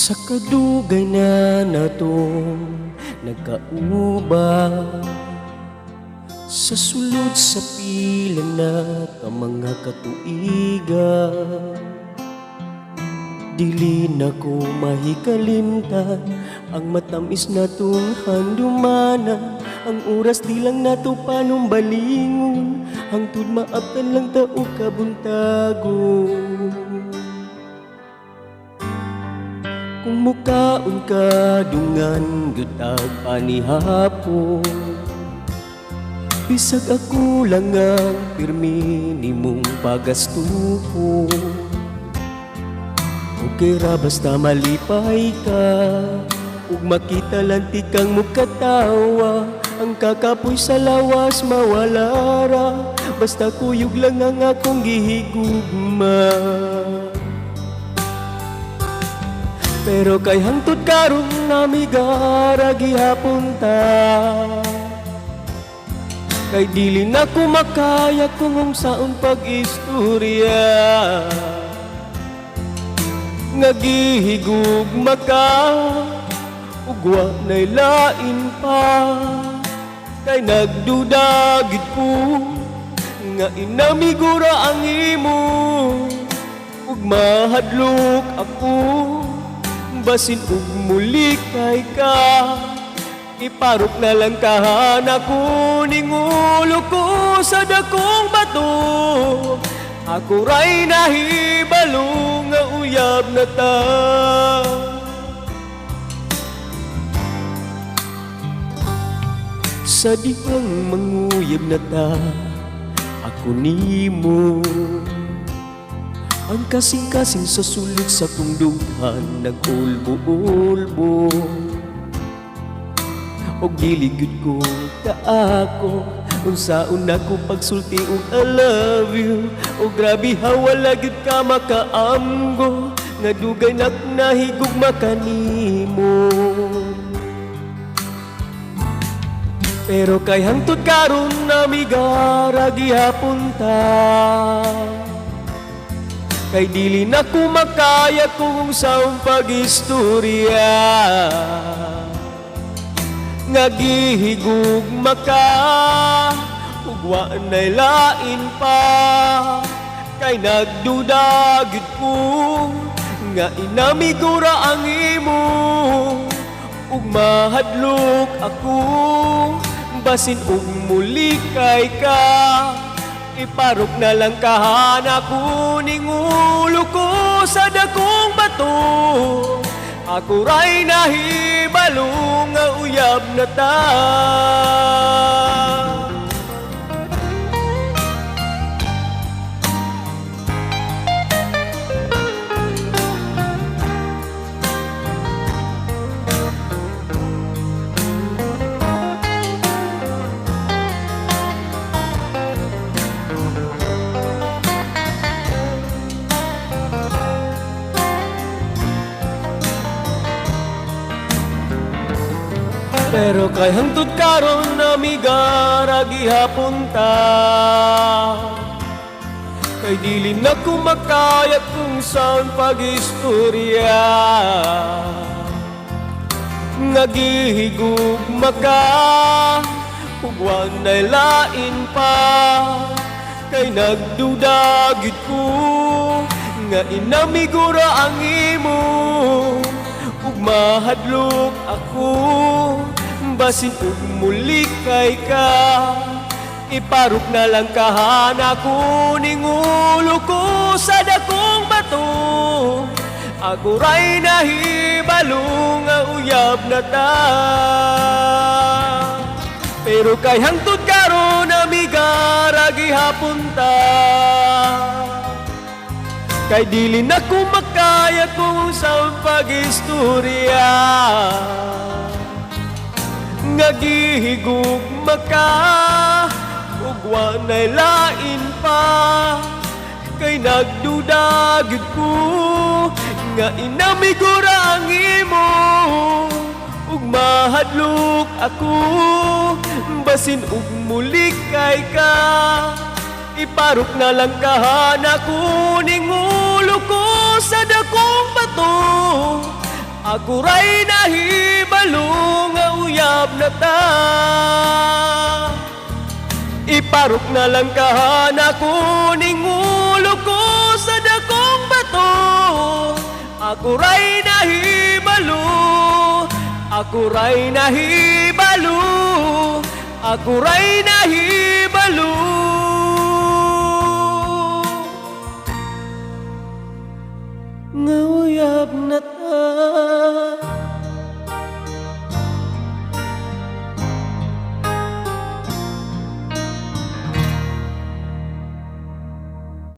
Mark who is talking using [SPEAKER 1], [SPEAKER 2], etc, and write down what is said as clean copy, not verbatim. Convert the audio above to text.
[SPEAKER 1] Sa kadugay na natong nagkauba, sa sulod sa pila na ka mga katuiga, dili na ko mahikalimtan ang matamis na tong handumanan. Ang oras di lang nato panumbalingon, hangtod maabtan lang tao kabuntagon. Kung mukaon ka dungan gutag panihapon, bisag ako lang ang pirmi nimong pagastupo. Okay ra basta malipay ka, ug makita lanti kang mukatawa. Ang kakapoy sa lawas mawala ra, basta kuyog lang ang akong gihigugma. Pero kay hangtod karon namigara gihapon ta, kay dili na ko makaya kung saon pag-istorya. Nga gihigugma ka, ug wa na'y lain pa, kay nagdudagit ko nga inamigura ang imo, ug mahadlok ako basin ug muli kay ka. Iparok na lang kahan ako ning ulo ko sa dakong bato. Ako ray nahibalo nga uyab na ta. Sa dihang manguyab na ta, ako nimo. Ang kasing-kasing sa sulod sa kong duhan nag-ulbo-ulbo, og giligid ko ka ako unsaon ako pagsulti og I love you. O grabe hawala gid ka makaamgo, nga dugay nak nahigugma kanimo. Pero kay hangtod karon namigara gihapon ta, kay dili na ko makaya kung saong pag-istorya. Nga gihigugma ka, ug wa na'y lain pa, kay nagdudagid ko nga inamigura ang imo, ug mahadlok ako basin ug muli kay ka. Iparok na lang kahan ako ning ulo ko sa dakong bato. Ako ray nahibalo nga uyab na ta. Pero kay hangtod karon namigara gihapon ta, kay dili na ko makaya kung saan pag-istorya. Nga gihigugma ka, ug wa na'y lain pa, kay nagdudagit ko nga inamigura ang imo, ug mahadlok ako basin ug muli kay ka. Iparok na lang kahan ako ning ulo ko sa dakong bato. Ako ray nahibalo nga uyab na ta. Pero kay hangtod karon namigara gihapon ta, kay dili na ko makaya kung saan pag-istorya. Nga gihigugma ka, ug wa na'y lain pa, kay nagdudagid ko nga inamigura ang imo, ug mahadlok ako basin ug muli kay ka. Iparok na lang kahan ako ning ulo ko sa dakong bato. Ako ray nahibalo nga uyab na ta. Iparok na lang kahana ko ning ulo ko sa dakong bato. Ako ray nahibalo, ako ray nahibalo, ako ray nahibalo. Nga uyab na ta.